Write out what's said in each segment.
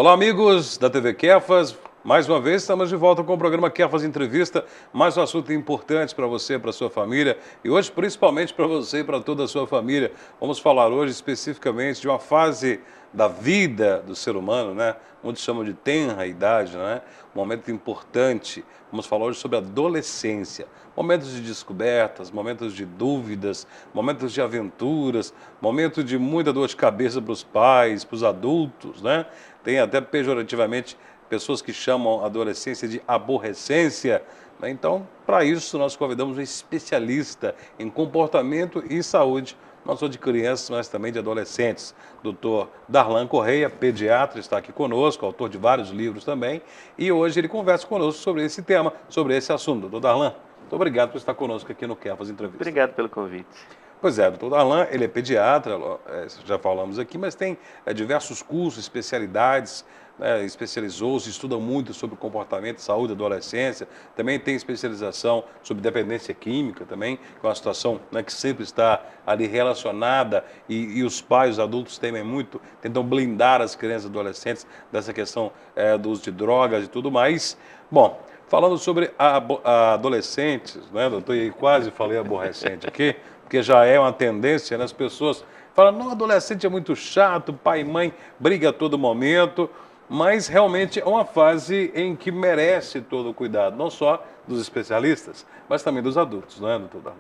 Olá, amigos da TV Kefas. Mais uma vez estamos de volta com o programa Kefas Entrevista. Mais um assunto importante para você, para sua família e hoje principalmente para você e para toda a sua família. Vamos falar hoje especificamente de uma fase da vida do ser humano, né? Muitos chamam de tenra idade, né? Um momento importante. Vamos falar hoje sobre a adolescência. Momentos de descobertas, momentos de dúvidas, momentos de aventuras, momentos de muita dor de cabeça para os pais, para os adultos, né? Tem até pejorativamente pessoas que chamam a adolescência de aborrecência, né? Então, para isso, nós convidamos um especialista em comportamento e saúde, não só de crianças, mas também de adolescentes. Dr. Darlan Correia, pediatra, está aqui conosco, autor de vários livros também, e hoje ele conversa conosco sobre esse tema, sobre esse assunto. Dr. Darlan, muito obrigado por estar conosco aqui no Kefas Entrevista. Obrigado pelo convite. Pois é, doutor Darlan, ele é pediatra, já falamos aqui, mas tem diversos cursos, especialidades, né, especializou-se, estuda muito sobre comportamento e saúde da adolescência, também tem especialização sobre dependência química também, que é uma situação, né, que sempre está ali relacionada e os pais, os adultos temem muito, tentam blindar as crianças e adolescentes dessa questão do uso de drogas e tudo mais. Bom, falando sobre adolescentes, né, doutor, e quase falei aborrecente aqui, porque já é uma tendência, né? As pessoas falam, não, adolescente é muito chato, pai e mãe briga a todo momento, mas realmente é uma fase em que merece todo o cuidado, não só dos especialistas, mas também dos adultos, não é, doutor Darlan?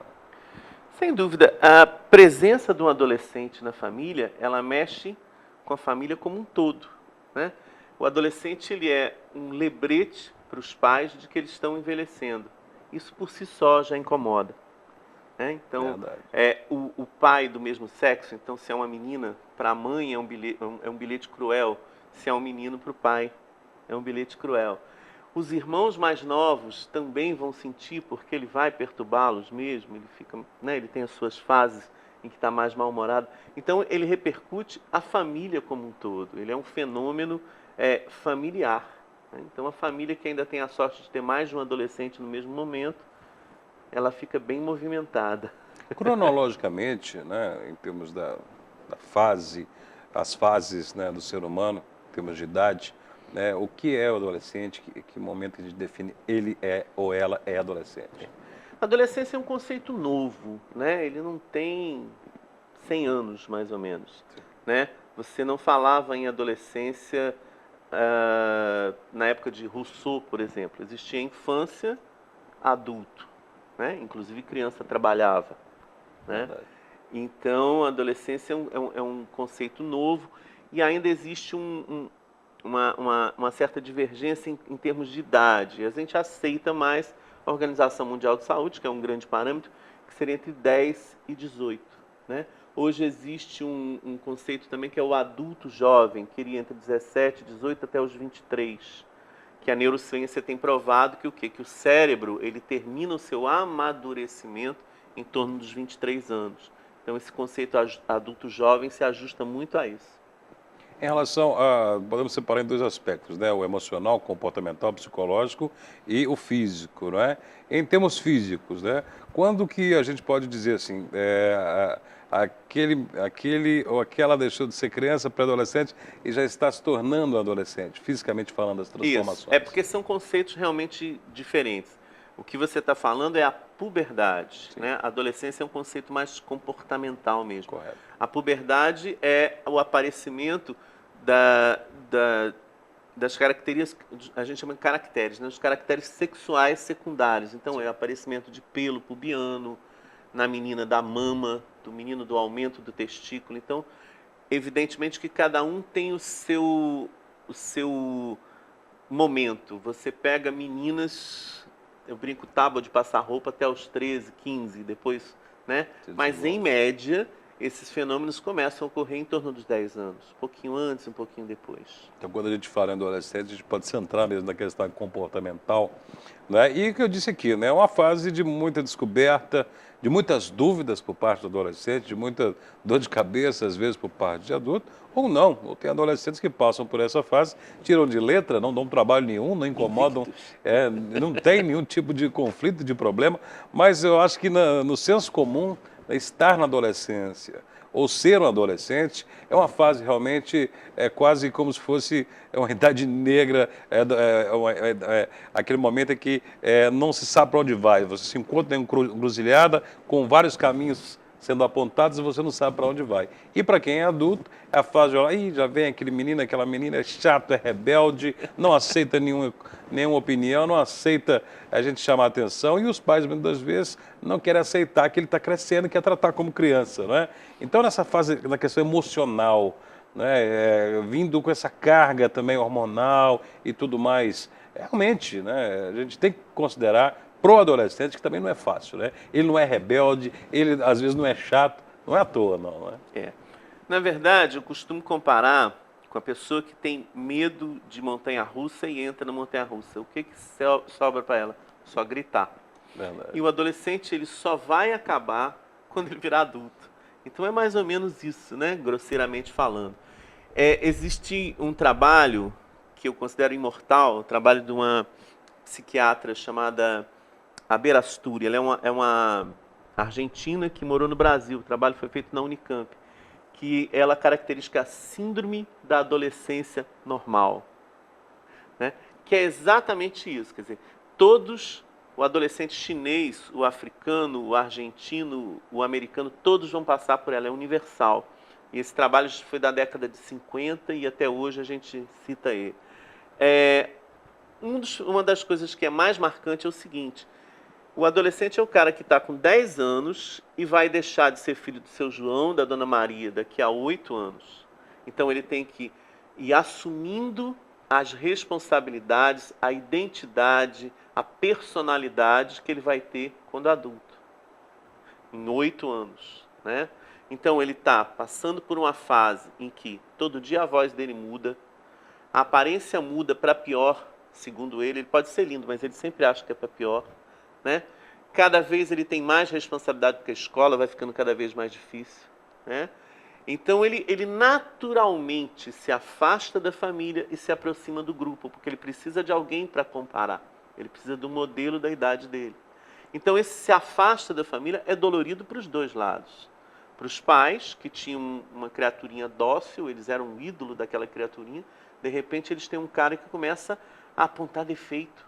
Sem dúvida, a presença de um adolescente na família, ela mexe com a família como um todo, né? O adolescente, ele é um lembrete para os pais de que eles estão envelhecendo. Isso por si só já incomoda. Então, o pai do mesmo sexo, então se é uma menina, para a mãe é um bilhete cruel, se é um menino, para o pai é um bilhete cruel. Os irmãos mais novos também vão sentir, porque ele vai perturbá-los mesmo, ele fica, né, ele tem as suas fases em que está mais mal-humorado. Então, ele repercute a família como um todo, ele é um fenômeno familiar. Né? Então, a família que ainda tem a sorte de ter mais de um adolescente no mesmo momento, ela fica bem movimentada. Cronologicamente, né, em termos da fase, as fases, né, do ser humano, em termos de idade, né, o que é o adolescente, que momento que a gente define ele é ou ela é adolescente? A adolescência é um conceito novo, né? Ele não tem 100 anos, mais ou menos. Né? Você não falava em adolescência na época de Rousseau, por exemplo. Existia infância, adulto. Né? Inclusive criança trabalhava. Né? Então, a adolescência é um conceito novo e ainda existe uma certa divergência em termos de idade. A gente aceita mais a Organização Mundial de Saúde, que é um grande parâmetro, que seria entre 10 e 18. Né? Hoje existe um conceito também que é o adulto jovem, que iria entre 17 e 18 até os 23. Que a neurociência tem provado que o quê? Que o cérebro, ele termina o seu amadurecimento em torno dos 23 anos. Então, esse conceito adulto jovem se ajusta muito a isso. Em relação podemos separar em dois aspectos, né? O emocional, comportamental, psicológico e o físico, não é? Em termos físicos, né? Quando que a gente pode dizer assim, aquele ou aquela deixou de ser criança, pré-adolescente e já está se tornando adolescente, fisicamente falando, as transformações? Isso, é porque são conceitos realmente diferentes. O que você está falando é a puberdade, né? A adolescência é um conceito mais comportamental mesmo. Correto. A puberdade é o aparecimento das características, a gente chama de caracteres, né? Os caracteres sexuais secundários. Então, é o aparecimento de pelo pubiano, na menina da mama, do menino do aumento do testículo. Então, evidentemente que cada um tem o seu momento. Você pega meninas, eu brinco tábua de passar roupa até os 13, 15, depois, né? Mas em média, esses fenômenos começam a ocorrer em torno dos 10 anos, um pouquinho antes, um pouquinho depois. Então, quando a gente fala em adolescente, a gente pode centrar mesmo na questão comportamental, né? E o que eu disse aqui, né? É uma fase de muita descoberta, de muitas dúvidas por parte do adolescente, de muita dor de cabeça, às vezes, por parte de adulto, ou não. Ou tem adolescentes que passam por essa fase, tiram de letra, não dão trabalho nenhum, não incomodam, não tem nenhum tipo de conflito, de problema, mas eu acho que no senso comum, estar na adolescência, ou ser um adolescente, é uma fase realmente quase como se fosse uma idade negra, aquele momento em que não se sabe para onde vai. Você se encontra em uma encruzilhada com vários caminhos sendo apontados e você não sabe para onde vai. E para quem é adulto, é a fase de olhar, ih, já vem aquele menino, aquela menina, é chato, é rebelde, não aceita nenhuma opinião, não aceita a gente chamar a atenção, e os pais, muitas vezes, não querem aceitar que ele está crescendo, quer tratar como criança, não é? Então, nessa fase da questão emocional, né, vindo com essa carga também hormonal e tudo mais, realmente, né, a gente tem que considerar pro adolescente que também não é fácil, né? Ele não é rebelde, ele às vezes não é chato, não é à toa, não, né? Na verdade, eu costumo comparar com a pessoa que tem medo de montanha-russa e entra na montanha-russa. O que sobra para ela? Só gritar. Verdade. E o adolescente, ele só vai acabar quando ele virar adulto. Então é mais ou menos isso, né? Grosseiramente falando. Existe um trabalho que eu considero imortal, o trabalho de uma psiquiatra chamada Aberasturi. Ela é uma argentina que morou no Brasil. O trabalho foi feito na Unicamp. Que ela caracteriza a síndrome da adolescência normal. Né? Que é exatamente isso. Quer dizer, o adolescente chinês, o africano, o argentino, o americano, todos vão passar por ela. É universal. E esse trabalho foi da década de 50 e até hoje a gente cita ele. Uma das coisas que é mais marcante é o seguinte: o adolescente é o cara que está com 10 anos e vai deixar de ser filho do seu João, da Dona Maria, daqui a 8 anos. Então ele tem que ir assumindo as responsabilidades, a identidade, a personalidade que ele vai ter quando adulto, em 8 anos, né? Então ele está passando por uma fase em que todo dia a voz dele muda, a aparência muda para pior, segundo ele pode ser lindo, mas ele sempre acha que é para pior, né? Cada vez ele tem mais responsabilidade porque a escola vai ficando cada vez mais difícil, né? Então ele naturalmente se afasta da família e se aproxima do grupo, porque ele precisa de alguém para comparar, ele precisa do modelo da idade dele. Então esse se afasta da família é dolorido para os dois lados. Para os pais, que tinham uma criaturinha dócil, eles eram um ídolo daquela criaturinha, de repente eles têm um cara que começa a apontar defeito.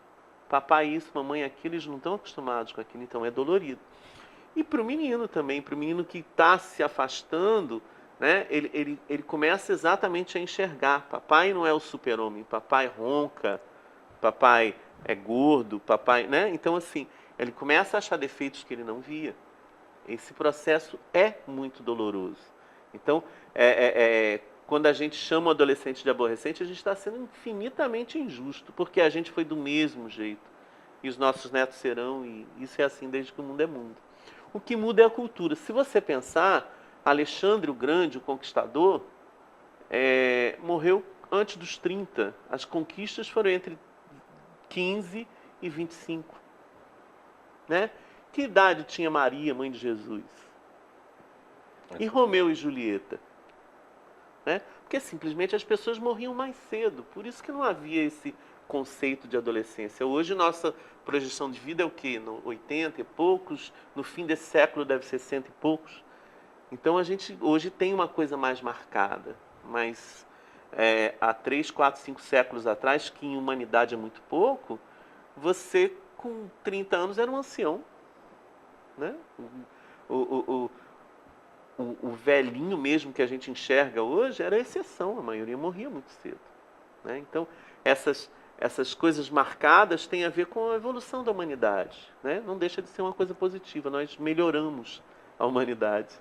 Papai isso, mamãe aquilo, eles não estão acostumados com aquilo, então é dolorido. E para o menino também, para o menino que está se afastando, né, ele começa exatamente a enxergar. Papai não é o super-homem, papai ronca, papai é gordo, papai, né? Então assim, ele começa a achar defeitos que ele não via. Esse processo é muito doloroso. Então, quando a gente chama o adolescente de aborrecente, a gente está sendo infinitamente injusto, porque a gente foi do mesmo jeito. E os nossos netos serão, e isso é assim desde que o mundo é mundo. O que muda é a cultura. Se você pensar, Alexandre o Grande, o Conquistador, morreu antes dos 30. As conquistas foram entre 15 e 25. Né? Que idade tinha Maria, mãe de Jesus? E Romeu e Julieta? Né? Porque simplesmente as pessoas morriam mais cedo. Por isso que não havia esse conceito de adolescência. Hoje nossa projeção de vida é o quê? No 80 e poucos, no fim desse século deve ser 100 e poucos. Então a gente hoje tem uma coisa mais marcada. Mas há 3, 4, 5 séculos atrás, que em humanidade é muito pouco, você com 30 anos era um ancião. Né? O velhinho mesmo que a gente enxerga hoje era a exceção, a maioria morria muito cedo. Né? Então, essas coisas marcadas têm a ver com a evolução da humanidade. Né? Não deixa de ser uma coisa positiva, nós melhoramos a humanidade.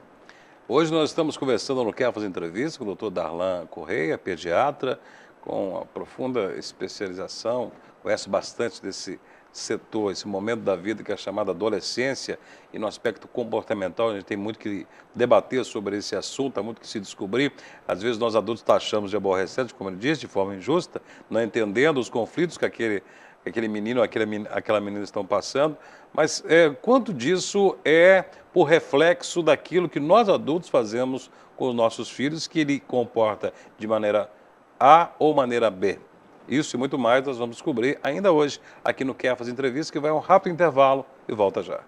Hoje nós estamos conversando no Quer Fazer Entrevista com o Dr. Darlan Correia, pediatra, com a profunda especialização, conhece bastante desse setor, esse momento da vida que é chamado adolescência, e no aspecto comportamental a gente tem muito que debater sobre esse assunto, há muito que se descobrir. Às vezes nós adultos taxamos de aborrecente, como ele disse, de forma injusta, não entendendo os conflitos que aquele menino ou aquela menina estão passando, mas quanto disso é por reflexo daquilo que nós adultos fazemos com os nossos filhos, que ele comporta de maneira A ou maneira B. Isso e muito mais nós vamos descobrir ainda hoje aqui no Quer Fazer Entrevista, que vai a um rápido intervalo e volta já.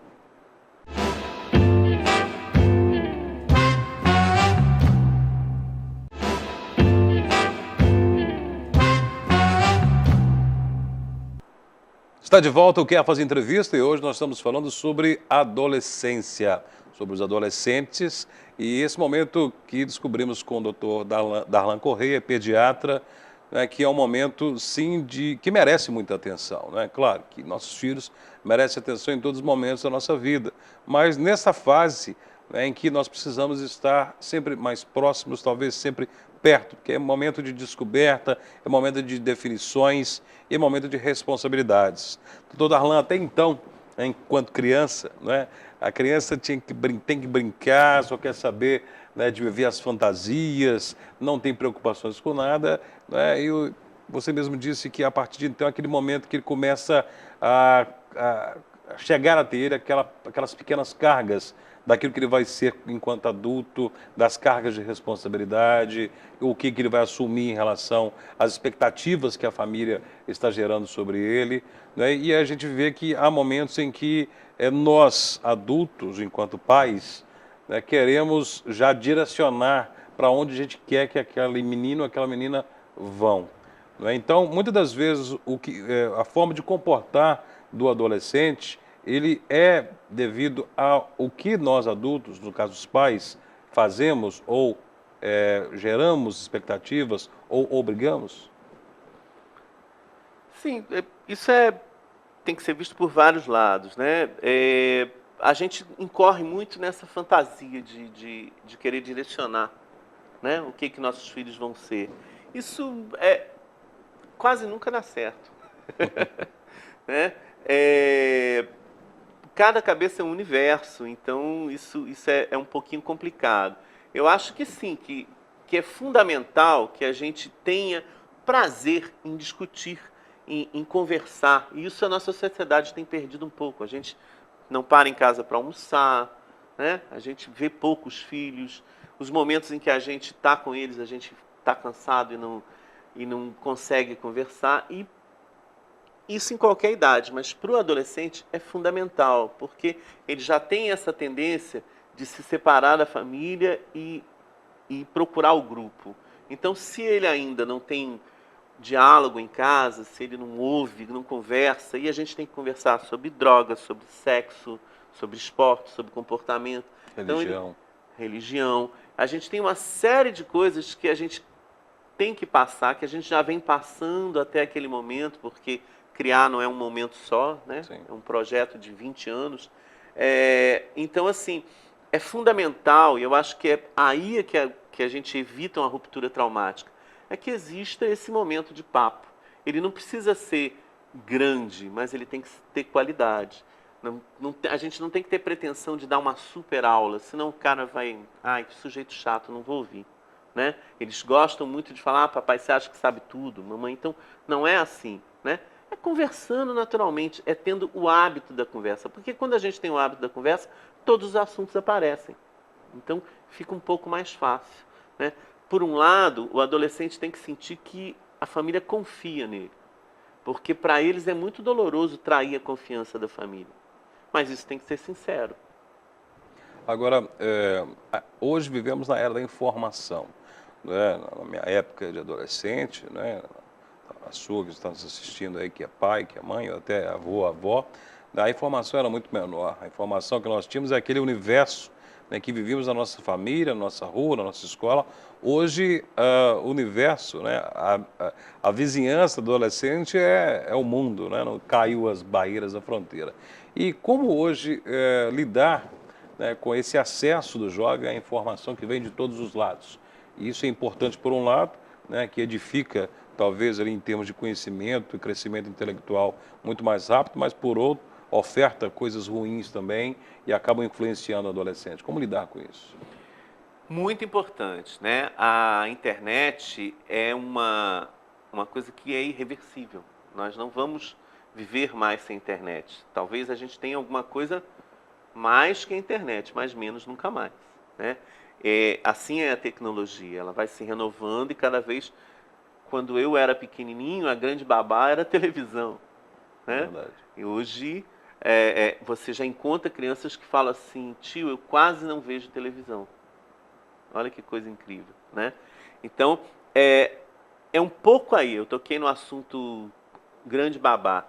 Está de volta o Quer Fazer Entrevista e hoje nós estamos falando sobre adolescência, sobre os adolescentes e esse momento que descobrimos com o Dr. Darlan Correia, pediatra, né, que é um momento, sim, que merece muita atenção, né? Claro que nossos filhos merecem atenção em todos os momentos da nossa vida, mas nessa fase, né, em que nós precisamos estar sempre mais próximos, talvez sempre perto, porque é momento de descoberta, é momento de definições e é momento de responsabilidades. Doutor Darlan, até então, né, enquanto criança, né, a criança tem que brincar, só quer saber, né, de viver as fantasias, não tem preocupações com nada, né, você mesmo disse que a partir de então é aquele momento que ele começa a, a chegar a ter aquelas pequenas cargas daquilo que ele vai ser enquanto adulto, das cargas de responsabilidade, o que ele vai assumir em relação às expectativas que a família está gerando sobre ele, né? E a gente vê que há momentos em que nós, adultos, enquanto pais, né, queremos já direcionar para onde a gente quer que aquele menino ou aquela menina vão, né? Então, muitas das vezes, a forma de comportar do adolescente ele é devido ao que nós adultos, no caso os pais, fazemos ou geramos expectativas ou obrigamos? Sim, tem que ser visto por vários lados, né? A gente incorre muito nessa fantasia de querer direcionar, né? O que nossos filhos vão ser. Isso quase nunca dá certo, né? Cada cabeça é um universo, então isso é um pouquinho complicado. Eu acho que sim, que é fundamental que a gente tenha prazer em discutir, em conversar. E isso a nossa sociedade tem perdido um pouco. A gente não para em casa para almoçar, né? A gente vê poucos filhos. Os momentos em que a gente está com eles, a gente está cansado e não consegue conversar. E isso em qualquer idade, mas para o adolescente é fundamental, porque ele já tem essa tendência de se separar da família e procurar o grupo. Então, se ele ainda não tem diálogo em casa, se ele não ouve, não conversa, e a gente tem que conversar sobre drogas, sobre sexo, sobre esporte, sobre comportamento. Religião. Então, religião. A gente tem uma série de coisas que a gente tem que passar, que a gente já vem passando até aquele momento, porque criar não é um momento só, né? Sim. É um projeto de 20 anos. Então, assim, é fundamental, e eu acho que é aí que a gente evita uma ruptura traumática, é que exista esse momento de papo. Ele não precisa ser grande, mas ele tem que ter qualidade. A gente não tem que ter pretensão de dar uma super aula, senão o cara vai, ai, que sujeito chato, não vou ouvir. Né? Eles gostam muito de falar, papai, você acha que sabe tudo, mamãe, então não é assim, né? É conversando naturalmente, é tendo o hábito da conversa, porque quando a gente tem o hábito da conversa, todos os assuntos aparecem, então fica um pouco mais fácil, né? Por um lado, o adolescente tem que sentir que a família confia nele, porque para eles é muito doloroso trair a confiança da família, mas isso tem que ser sincero. Agora, hoje vivemos na era da informação, né? Na minha época de adolescente, né? A sua que está nos assistindo aí, que é pai, que é mãe, ou até avô, avó, a informação era muito menor. A informação que nós tínhamos é aquele universo, né, que vivíamos na nossa família, na nossa rua, na nossa escola. Hoje, o universo, né, a vizinhança do adolescente é o mundo, né? Não caiu as barreiras da fronteira. E como hoje lidar, né, com esse acesso do jovem à informação que vem de todos os lados? E isso é importante, por um lado, né, que edifica, talvez, ali, em termos de conhecimento e crescimento intelectual muito mais rápido, mas, por outro, oferta coisas ruins também e acabam influenciando o adolescente. Como lidar com isso? Muito importante, né? A internet é uma coisa que é irreversível. Nós não vamos viver mais sem internet. Talvez a gente tenha alguma coisa mais que a internet, mas menos nunca mais, né? Assim é a tecnologia, ela vai se renovando e cada vez, quando eu era pequenininho, a grande babá era a televisão, né? Verdade. E hoje você já encontra crianças que falam assim, tio, eu quase não vejo televisão. Olha que coisa incrível, né? Então, é um pouco aí, eu toquei no assunto grande babá.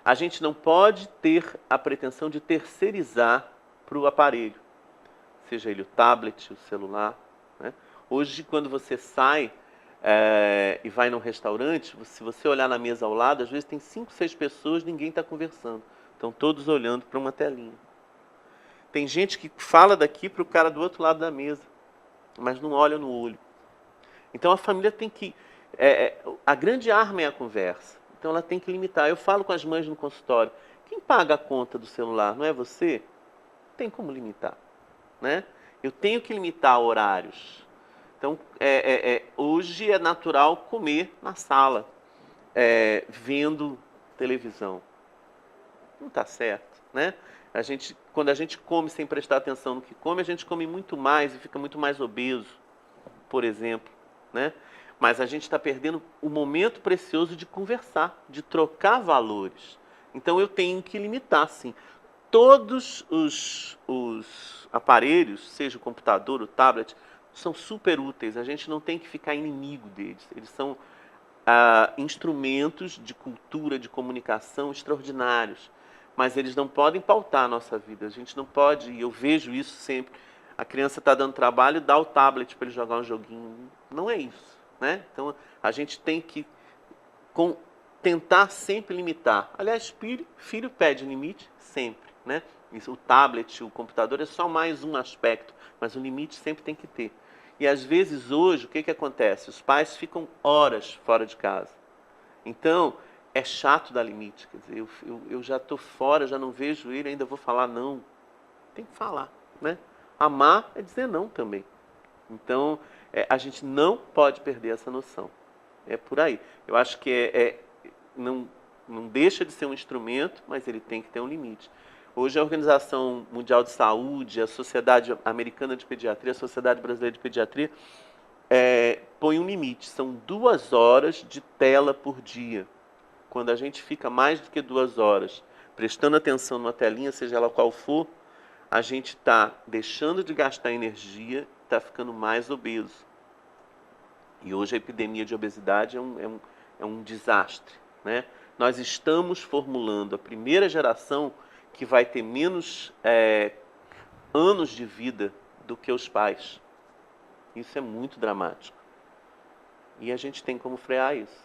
A gente não pode ter a pretensão de terceirizar para o aparelho, seja ele o tablet, o celular, né? Hoje, quando você sai e vai num restaurante, se você olhar na mesa ao lado, às vezes tem 5, 6 pessoas, ninguém está conversando. Estão todos olhando para uma telinha. Tem gente que fala daqui para o cara do outro lado da mesa, mas não olha no olho. Então a família tem que... a grande arma é a conversa. Então ela tem que limitar. Eu falo com as mães no consultório. Quem paga a conta do celular, não é você? Tem como limitar, né? Eu tenho que limitar horários. Então, hoje é natural comer na sala, vendo televisão. Não está certo, né? Quando a gente come sem prestar atenção no que come, a gente come muito mais e fica muito mais obeso, por exemplo, né? Mas a gente está perdendo o momento precioso de conversar, de trocar valores. Então eu tenho que limitar, sim. Todos os aparelhos, seja o computador, o tablet, são super úteis. A gente não tem que ficar inimigo deles. Eles são instrumentos de cultura, de comunicação extraordinários. Mas eles não podem pautar a nossa vida. A gente não pode, e eu vejo isso sempre, a criança está dando trabalho, dá o tablet para ele jogar um joguinho. Não é isso, né? Então a gente tem que tentar sempre limitar. Aliás, filho pede limite sempre, né? O tablet, o computador é só mais um aspecto, mas o limite sempre tem que ter. E às vezes hoje, o que acontece? Os pais ficam horas fora de casa. Então, é chato dar limite. Quer dizer, eu já estou fora, já não vejo ele, ainda vou falar não. Tem que falar, né? Amar é dizer não também. Então, a gente não pode perder essa noção. É por aí. Eu acho que não deixa de ser um instrumento, mas ele tem que ter um limite. Hoje a Organização Mundial de Saúde, a Sociedade Americana de Pediatria, a Sociedade Brasileira de Pediatria, põe um limite. São 2 horas de tela por dia. Quando a gente fica mais do que 2 horas prestando atenção numa telinha, seja ela qual for, a gente está deixando de gastar energia, está ficando mais obeso. E hoje a epidemia de obesidade é um desastre, né? Nós estamos formulando a primeira geração que vai ter menos anos de vida do que os pais. Isso é muito dramático. E a gente tem como frear isso.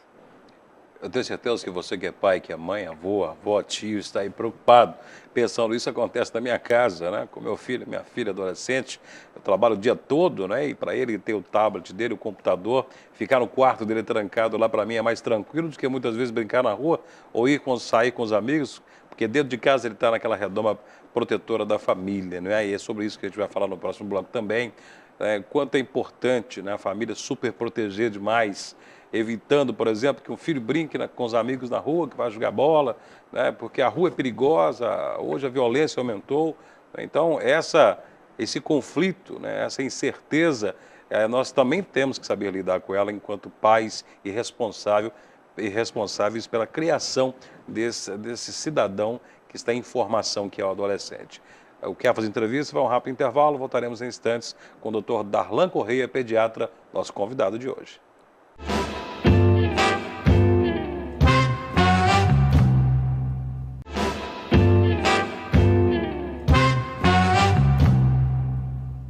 Eu tenho certeza que você que é pai, que é mãe, avó, tio, está aí preocupado, pensando, isso acontece na minha casa, né? Com meu filho, minha filha adolescente, eu trabalho o dia todo, né? E para ele ter o tablet dele, o computador, ficar no quarto dele trancado lá para mim é mais tranquilo do que muitas vezes brincar na rua ou sair com os amigos, porque dentro de casa ele está naquela redoma protetora da família, né? E é sobre isso que a gente vai falar no próximo bloco também. Quanto é importante, né, a família super proteger demais, evitando, por exemplo, que um filho brinque com os amigos na rua, que vai jogar bola, né, porque a rua é perigosa, hoje a violência aumentou. Então, esse conflito, né, essa incerteza, nós também temos que saber lidar com ela enquanto pais e responsáveis pela criação desse cidadão que está em formação, que é o adolescente. O Quer Fazer Entrevista vai um rápido intervalo, voltaremos em instantes com o Dr. Darlan Correia, pediatra, nosso convidado de hoje.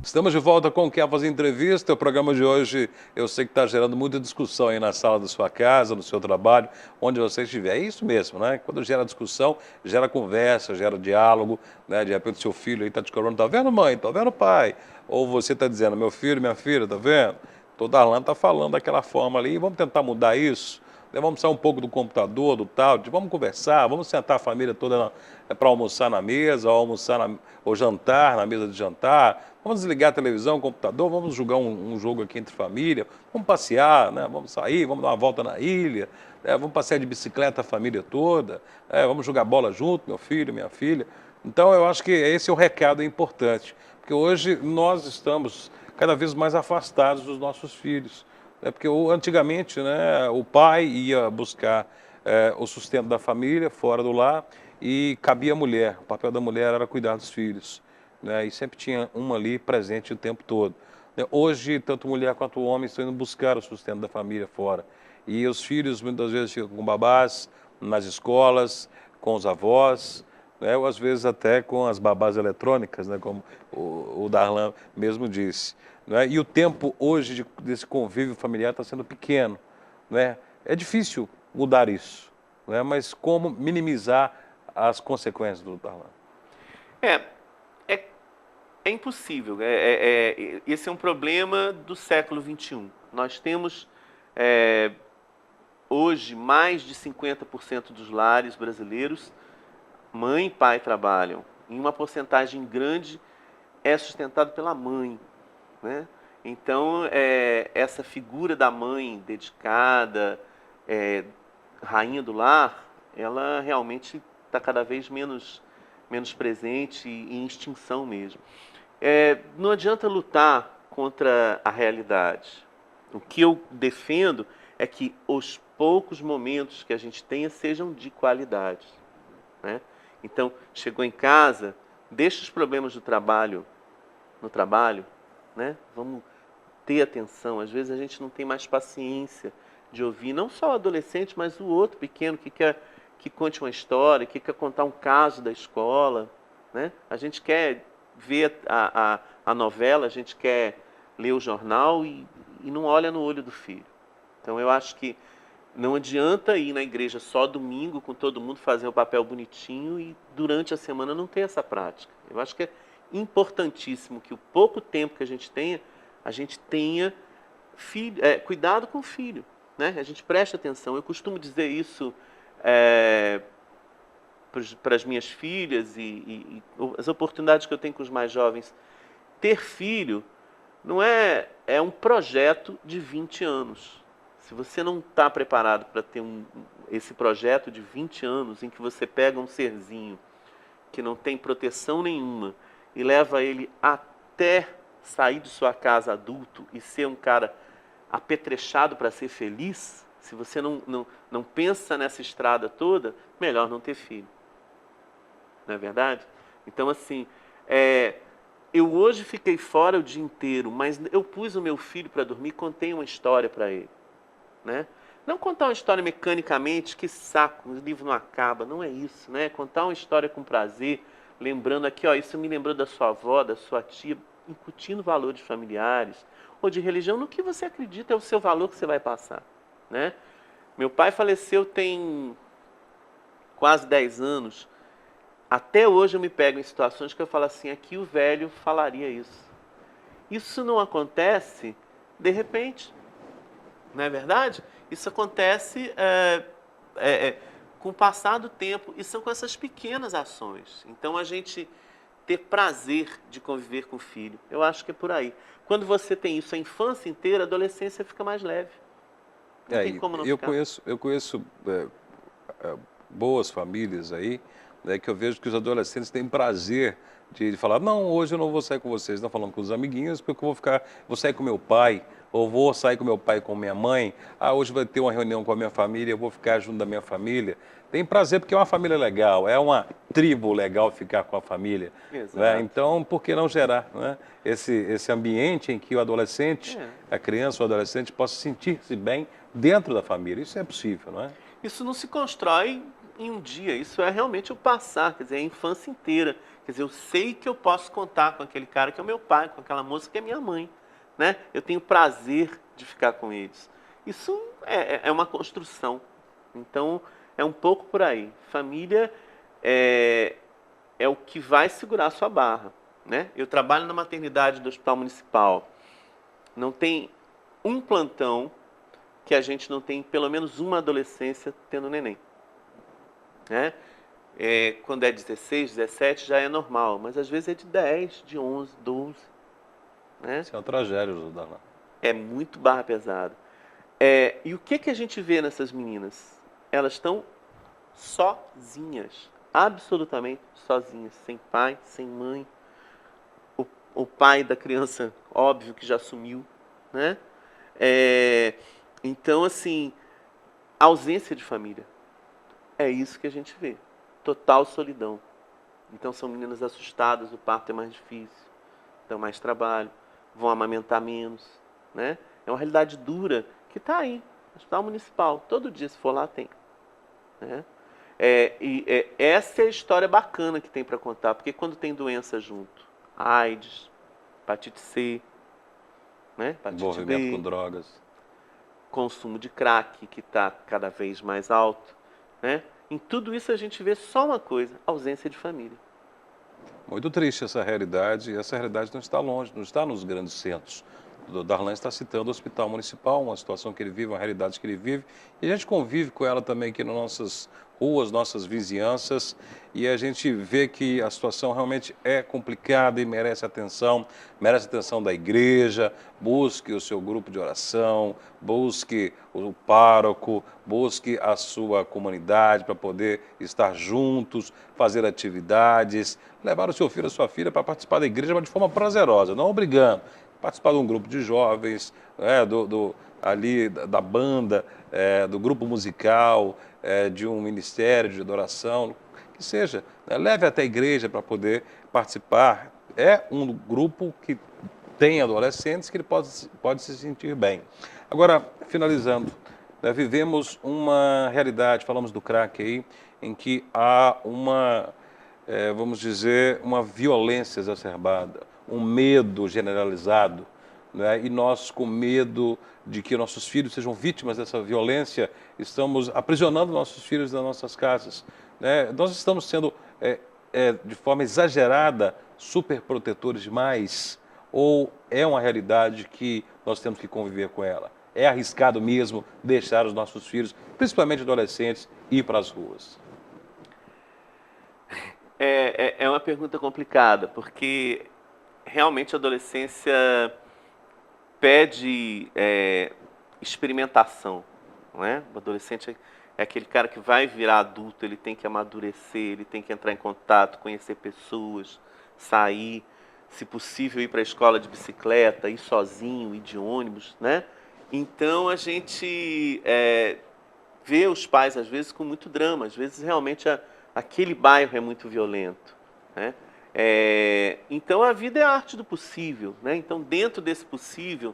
Estamos de volta com o Quer Fazer Entrevista. O programa de hoje eu sei que está gerando muita discussão aí na sala da sua casa, no seu trabalho, onde você estiver. É isso mesmo, né? Quando gera discussão, gera conversa, gera diálogo, né? De repente seu filho aí está te cobrando, tá vendo mãe, tá vendo pai? Ou você está dizendo, meu filho, minha filha, tá vendo? O Darlan está falando daquela forma ali, vamos tentar mudar isso? Vamos sair um pouco do computador, do tablet, vamos conversar, vamos sentar a família toda para almoçar na mesa, ou jantar na mesa de jantar, vamos desligar a televisão, o computador, vamos jogar um jogo aqui entre família, vamos passear, né? Vamos sair, vamos dar uma volta na ilha, né? Vamos passear de bicicleta a família toda, vamos jogar bola junto, meu filho, minha filha. Então eu acho que esse é o recado importante, porque hoje nós estamos cada vez mais afastados dos nossos filhos. Porque antigamente, né, o pai ia buscar o sustento da família fora do lar e cabia à mulher. O papel da mulher era cuidar dos filhos, né, e sempre tinha uma ali presente o tempo todo. Hoje, tanto mulher quanto homem estão indo buscar o sustento da família fora. E os filhos muitas vezes ficam com babás nas escolas, com os avós, né, ou às vezes até com as babás eletrônicas, né, como o Darlan mesmo disse. Né? E o tempo hoje desse convívio familiar está sendo pequeno. Né? É difícil mudar isso, né? Mas como minimizar as consequências do Darlan? É, é, é impossível. Esse é um problema do século XXI. Nós temos, é, hoje, mais de 50% dos lares brasileiros, mãe e pai trabalham. Em uma porcentagem grande é sustentado pela mãe, né? Então, essa figura da mãe dedicada, é, rainha do lar, ela realmente está cada vez menos presente e em extinção mesmo. Não adianta lutar contra a realidade. O que eu defendo é que os poucos momentos que a gente tenha sejam de qualidade, né? Então, chegou em casa, deixa os problemas do trabalho no trabalho, né? Vamos ter atenção. Às vezes a gente não tem mais paciência de ouvir, não só o adolescente, mas o outro pequeno que quer que conte uma história, que quer contar um caso da escola, né? A gente quer ver a novela, a gente quer ler o jornal e não olha no olho do filho. Então eu acho que não adianta ir na igreja só domingo com todo mundo fazer o papel bonitinho e durante a semana não ter essa prática. Eu acho que é importantíssimo que o pouco tempo que a gente tenha cuidado com o filho, né? A gente preste atenção. Eu costumo dizer isso para as minhas filhas e as oportunidades que eu tenho com os mais jovens. Ter filho não é um projeto de 20 anos. Se você não está preparado para ter esse projeto de 20 anos em que você pega um serzinho que não tem proteção nenhuma e leva ele até sair de sua casa adulto e ser um cara apetrechado para ser feliz, se você não pensa nessa estrada toda, melhor não ter filho. Não é verdade? Então, assim, eu hoje fiquei fora o dia inteiro, mas eu pus o meu filho para dormir e contei uma história para ele. Né? Não contar uma história mecanicamente, que saco, o livro não acaba, não é isso, né? Contar uma história com prazer, lembrando aqui, ó, isso me lembrou da sua avó, da sua tia, incutindo valores familiares ou de religião, no que você acredita é o seu valor que você vai passar, né? Meu pai faleceu tem quase 10 anos. Até hoje eu me pego em situações que eu falo assim, aqui o velho falaria isso. Isso não acontece de repente. Não é verdade? Isso acontece com o passar do tempo e são com essas pequenas ações. Então, a gente ter prazer de conviver com o filho, eu acho que é por aí. Quando você tem isso a infância inteira, a adolescência fica mais leve. Não tem como não ficar. Eu conheço boas famílias aí, né, que eu vejo que os adolescentes têm prazer de falar, não, hoje eu não vou sair com vocês, estão falando com os amiguinhos, porque eu vou sair com meu pai, ou vou sair com meu pai e com minha mãe, hoje vai ter uma reunião com a minha família, eu vou ficar junto da minha família. Tem prazer porque é uma família legal, é uma tribo legal ficar com a família. Né? Então, por que não gerar, né, esse ambiente em que o adolescente, a criança ou o adolescente possa sentir-se bem dentro da família? Isso é possível, não é? Isso não se constrói em um dia, isso é realmente o passar, quer dizer, a infância inteira. Quer dizer, eu sei que eu posso contar com aquele cara que é o meu pai, com aquela moça que é minha mãe, né? Eu tenho prazer de ficar com eles. Isso é uma construção. Então, é um pouco por aí. Família é o que vai segurar a sua barra, né? Eu trabalho na maternidade do Hospital Municipal. Não tem um plantão que a gente não tem pelo menos uma adolescência tendo neném. Né? Quando é 16, 17 já é normal, mas às vezes é de 10, de 11, 12. Né? Isso é uma tragédia, Darlan. É muito barra pesada. E o que a gente vê nessas meninas? Elas estão sozinhas, absolutamente sozinhas, sem pai, sem mãe. O pai da criança, óbvio que já sumiu. Né? Então, assim, ausência de família. É isso que a gente vê. Total solidão. Então são meninas assustadas, o parto é mais difícil, dão mais trabalho, vão amamentar menos. Né? É uma realidade dura que está aí. Hospital Municipal, todo dia se for lá tem. Né? Essa é a história bacana que tem para contar, porque quando tem doença junto, AIDS, hepatite C, né? Hepatite Envolvimento B, com drogas. consumo de crack, que está cada vez mais alto, né? Em tudo isso a gente vê só uma coisa: ausência de família. Muito triste essa realidade, e essa realidade não está longe, não está nos grandes centros. O Darlan está citando o Hospital Municipal, uma situação que ele vive, uma realidade que ele vive, e a gente convive com ela também aqui nas nossas ruas, nossas vizinhanças, e a gente vê que a situação realmente é complicada e merece atenção da igreja. Busque o seu grupo de oração, busque o pároco, busque a sua comunidade para poder estar juntos, fazer atividades, levar o seu filho, a sua filha para participar da igreja, mas de forma prazerosa, não obrigando. Participar de um grupo de jovens, ali da banda, do grupo musical, de um ministério de adoração, que seja, né? Leve até a igreja para poder participar. É um grupo que tem adolescentes que ele pode se sentir bem. Agora, finalizando, né, vivemos uma realidade, falamos do crack aí, em que há vamos dizer, uma violência exacerbada, um medo generalizado, né? E nós, com medo de que nossos filhos sejam vítimas dessa violência, estamos aprisionando nossos filhos nas nossas casas, né? Nós estamos sendo, de forma exagerada, superprotetores demais, ou é uma realidade que nós temos que conviver com ela? É arriscado mesmo deixar os nossos filhos, principalmente adolescentes, ir para as ruas? É uma pergunta complicada, porque realmente a adolescência pede experimentação, não é? O adolescente é aquele cara que vai virar adulto, ele tem que amadurecer, ele tem que entrar em contato, conhecer pessoas, sair, se possível ir para a escola de bicicleta, ir sozinho, ir de ônibus, né? Então a gente vê os pais às vezes com muito drama, às vezes realmente aquele bairro é muito violento, né? Então a vida é a arte do possível, né? Então dentro desse possível,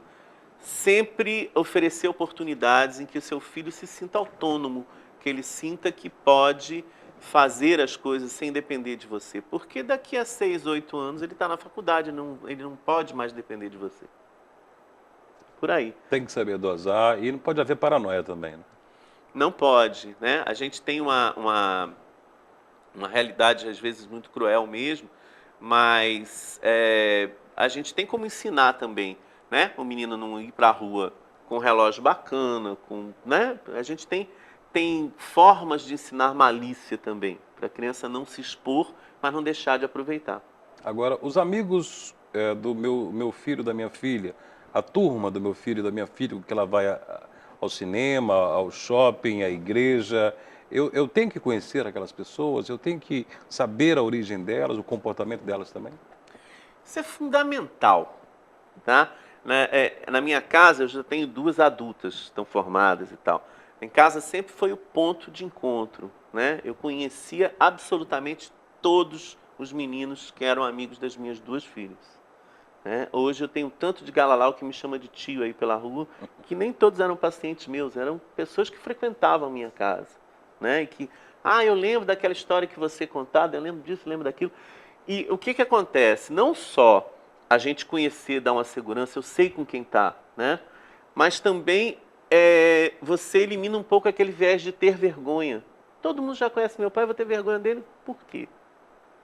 sempre oferecer oportunidades em que o seu filho se sinta autônomo, que ele sinta que pode fazer as coisas sem depender de você, porque daqui a 6, 8 anos ele está na faculdade, ele não pode mais depender de você. Por aí. Tem que saber dosar e não pode haver paranoia também, né? Não pode, né? A gente tem uma realidade às vezes muito cruel mesmo, mas a gente tem como ensinar também, né? O menino não ir para a rua com um relógio bacana, né? A gente tem formas de ensinar malícia também, para a criança não se expor, mas não deixar de aproveitar. Agora, os amigos do meu filho, da minha filha, a turma do meu filho e da minha filha, que ela vai ao cinema, ao shopping, à igreja, eu tenho que conhecer aquelas pessoas, eu tenho que saber a origem delas, o comportamento delas também. Isso é fundamental, tá? Na minha casa eu já tenho 2 adultas, estão formadas e tal. Em casa sempre foi o ponto de encontro, né? Eu conhecia absolutamente todos os meninos que eram amigos das minhas 2 filhas, né? Hoje eu tenho tanto de galalau que me chama de tio aí pela rua, que nem todos eram pacientes meus, eram pessoas que frequentavam a minha casa, né? E que, eu lembro daquela história que você contada, eu lembro disso, eu lembro daquilo. E o que acontece? Não só a gente conhecer, dar uma segurança, eu sei com quem está, né? Mas também você elimina um pouco aquele viés de ter vergonha. Todo mundo já conhece meu pai, eu vou ter vergonha dele, por quê?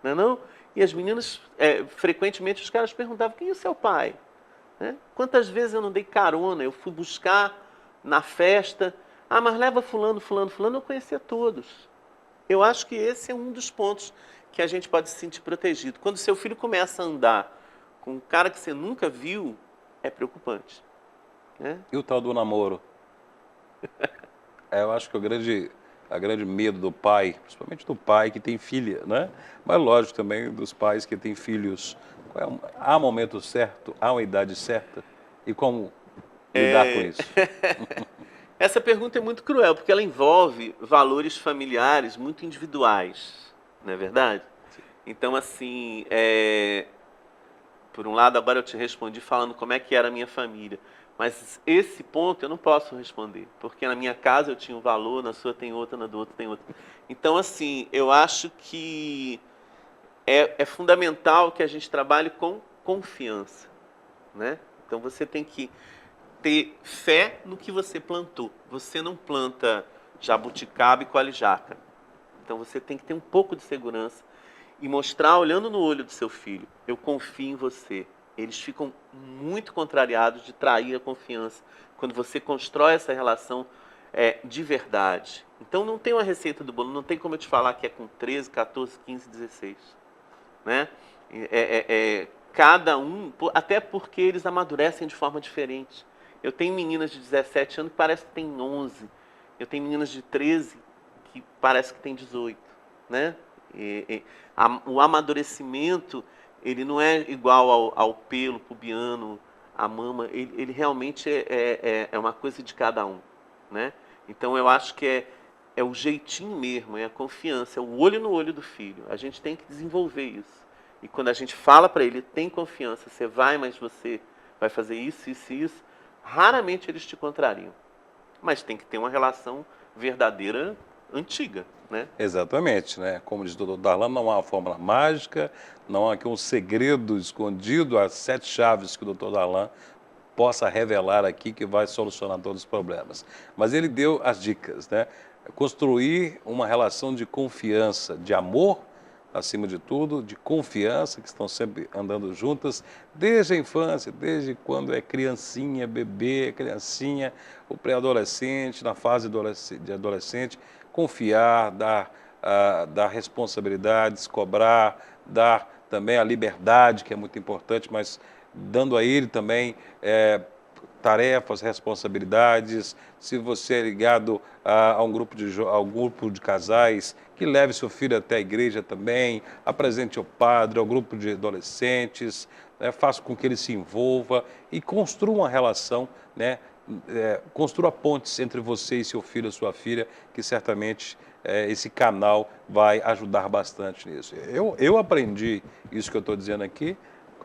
Não é não? E as meninas, frequentemente os caras perguntavam, quem é o seu pai? Né? Quantas vezes eu não dei carona, eu fui buscar na festa, mas leva fulano, fulano, fulano, eu conhecia todos. Eu acho que esse é um dos pontos que a gente pode se sentir protegido. Quando seu filho começa a andar com um cara que você nunca viu, é preocupante, né? E o tal do namoro? Eu acho que a grande medo do pai, principalmente do pai que tem filha, né? Mas lógico também dos pais que têm filhos. Há um momento certo, há uma idade certa? E como lidar com isso? Essa pergunta é muito cruel, porque ela envolve valores familiares muito individuais, não é verdade? Então, assim, por um lado, agora eu te respondi falando como é que era a minha família, Mas esse ponto eu não posso responder, porque na minha casa eu tinha um valor, na sua tem outro, na do outro tem outro. Então, assim, eu acho que é fundamental que a gente trabalhe com confiança, né? Então você tem que ter fé no que você plantou. Você não planta jabuticaba e colhe jaca. Então você tem que ter um pouco de segurança e mostrar, olhando no olho do seu filho, eu confio em você. Eles ficam muito contrariados de trair a confiança quando você constrói essa relação de verdade. Então não tem uma receita do bolo, não tem como eu te falar que é com 13, 14, 15, 16. Né? Cada um, até porque eles amadurecem de forma diferente. Eu tenho meninas de 17 anos que parece que tem 11. Eu tenho meninas de 13 que parece que tem 18. Né? O amadurecimento, ele não é igual ao pelo pubiano, a mama, ele realmente é uma coisa de cada um. Né? Então eu acho que é o jeitinho mesmo, é a confiança, é o olho no olho do filho. A gente tem que desenvolver isso. E quando a gente fala para ele, tem confiança, você vai, mas você vai fazer isso, isso e isso, raramente eles te contrariam. Mas tem que ter uma relação verdadeira, antiga, né? Exatamente, né? Como diz o doutor Darlan, não há uma fórmula mágica, não há aqui um segredo escondido, as 7 chaves que o doutor Darlan possa revelar aqui que vai solucionar todos os problemas. Mas ele deu as dicas, né? Construir uma relação de confiança, de amor, acima de tudo, de confiança, que estão sempre andando juntas, desde a infância, desde quando é criancinha, bebê, criancinha, o pré-adolescente, na fase de adolescente, confiar, dar responsabilidades, cobrar, dar também a liberdade, que é muito importante, mas dando a ele também tarefas, responsabilidades. Se você é ligado a um grupo de casais, que leve seu filho até a igreja também, apresente ao padre, ao grupo de adolescentes, né, faça com que ele se envolva e construa uma relação, né, construa pontes entre você e seu filho, sua filha, que certamente esse canal vai ajudar bastante nisso. Eu aprendi isso que eu estou dizendo aqui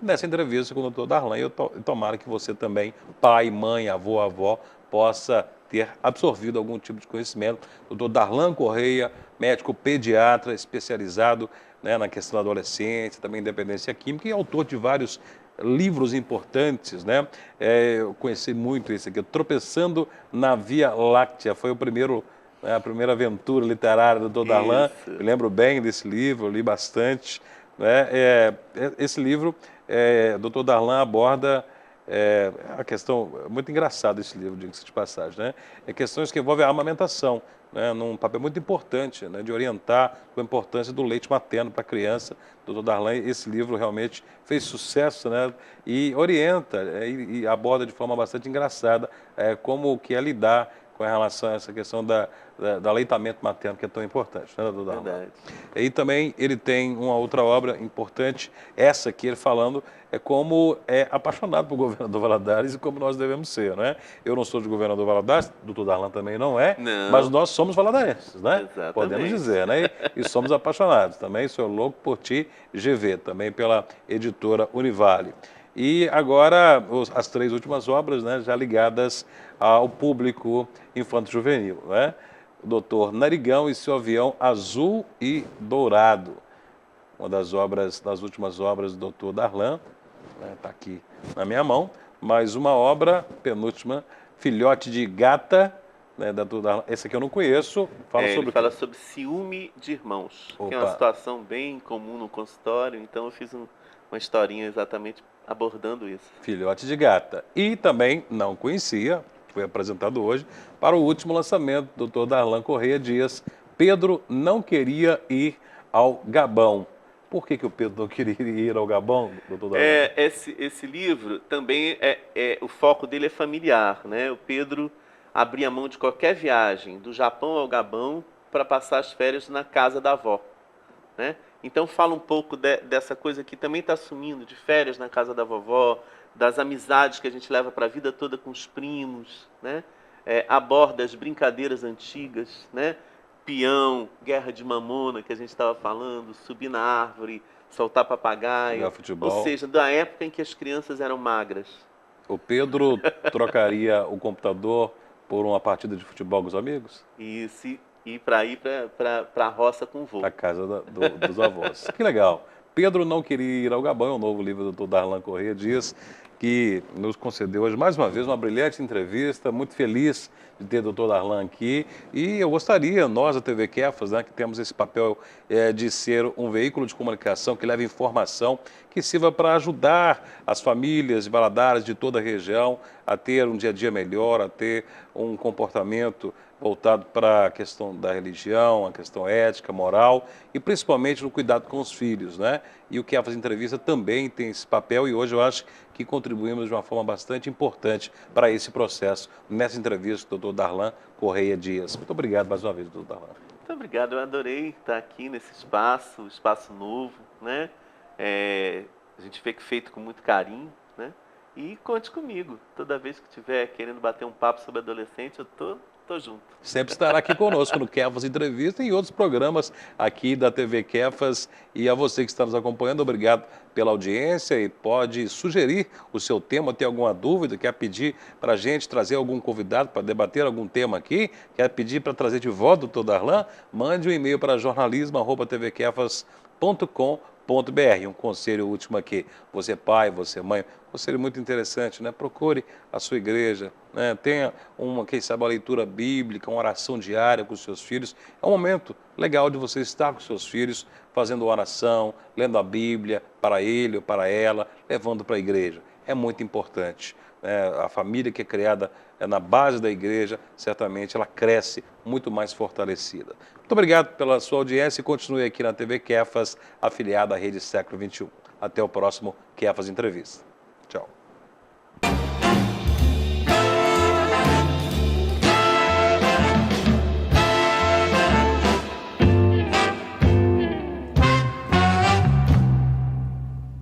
nessa entrevista com o doutor Darlan, e tomara que você também, pai, mãe, avô, avó, possa ter absorvido algum tipo de conhecimento. Doutor Darlan Correia, médico pediatra especializado, né, na questão da adolescência, também dependência química, e autor de vários livros importantes, né? Eu conheci muito esse aqui, Tropeçando na Via Láctea, foi o primeiro, né, a primeira aventura literária do doutor Darlan. Me lembro bem desse livro, li bastante, né? Esse livro, Dr. Darlan aborda a questão, muito engraçado esse livro, diga-se de passagem, né? Questões que envolvem a amamentação, né? Num papel muito importante, né? De orientar a importância do leite materno para a criança. Dr. Darlan, esse livro realmente fez sucesso, né? E orienta e aborda de forma bastante engraçada como que é lidar com relação a essa questão do aleitamento materno, que é tão importante, né, doutor Darlan? Verdade. E também ele tem uma outra obra importante, essa aqui ele falando como é apaixonado por governador Valadares e como nós devemos ser, né? Eu não sou de governador Valadares, doutor Darlan também não é, Não. mas nós somos valadarenses, né? Exatamente. Podemos dizer, né? E somos apaixonados. Também sou louco por ti, GV, também pela editora Univale. E agora, as 3 últimas obras, né, já ligadas ao público infanto-juvenil, né? O doutor Narigão e seu avião azul e dourado. Uma das últimas obras do doutor Darlan, está aqui na minha mão. Mais uma obra, penúltima, Filhote de Gata, né, da doutor Darlan. Esse aqui eu não conheço. Ele fala sobre ciúme de irmãos, que é uma Opa. situação bem comum no consultório, então eu fiz uma historinha exatamente abordando isso. Filhote de Gata. E também não conhecia, foi apresentado hoje, para o último lançamento do Dr. Darlan Correia Dias, Pedro não queria ir ao Gabão. Por que o Pedro não queria ir ao Gabão, doutor Darlan? Esse livro também o foco dele é familiar, né? O Pedro abria mão de qualquer viagem, do Japão ao Gabão, para passar as férias na casa da avó, né? Então fala um pouco dessa coisa que também está sumindo, de férias na casa da vovó, das amizades que a gente leva para a vida toda com os primos, né? Aborda as brincadeiras antigas, né? Peão, guerra de mamona, que a gente estava falando, subir na árvore, soltar papagaio. Jogar futebol. Ou seja, da época em que as crianças eram magras, O Pedro trocaria o computador por uma partida de futebol com os amigos? E se ir para a roça com o vô. A casa dos avós. Que legal. Pedro não queria ir ao Gabão, é um novo livro do Dr. Darlan Corrêa Dias, que nos concedeu hoje mais uma vez uma brilhante entrevista. Muito feliz de ter o Dr. Darlan aqui. E eu gostaria, nós da TV Kefas, né, que temos esse papel de ser um veículo de comunicação que leva informação, que sirva para ajudar as famílias de Valadares de toda a região a ter um dia a dia melhor, a ter um comportamento voltado para a questão da religião, a questão ética, moral e principalmente no cuidado com os filhos, né? E o Kefas Entrevista também tem esse papel e hoje eu acho que contribuímos de uma forma bastante importante para esse processo. Nessa entrevista, o Dr. Darlan Corrêa Dias. Muito obrigado mais uma vez, Dr. Darlan. Muito obrigado, eu adorei estar aqui nesse espaço novo, né? A gente vê que feito com muito carinho, né? E conte comigo, toda vez que estiver querendo bater um papo sobre adolescente, eu tô junto. Sempre estará aqui conosco no Kefas Entrevista e em outros programas aqui da TV Kefas. E a você que está nos acompanhando, obrigado pela audiência e pode sugerir o seu tema, ter alguma dúvida, quer pedir para a gente trazer algum convidado para debater algum tema aqui, quer pedir para trazer de volta o Dr. Darlan, mande um e-mail para jornalismo@tvkefas.com.br. Um conselho último aqui, você pai, você mãe, um conselho muito interessante, né? Procure a sua igreja, né? Tenha quem sabe, uma leitura bíblica, uma oração diária com os seus filhos. É um momento legal de você estar com os seus filhos, fazendo oração, lendo a Bíblia para ele ou para ela, levando para a igreja. É muito importante. A família que é criada na base da igreja, certamente ela cresce muito mais fortalecida. Muito obrigado pela sua audiência e continue aqui na TV Kefas, afiliada à Rede Século XXI. Até o próximo Kefas Entrevista. Tchau.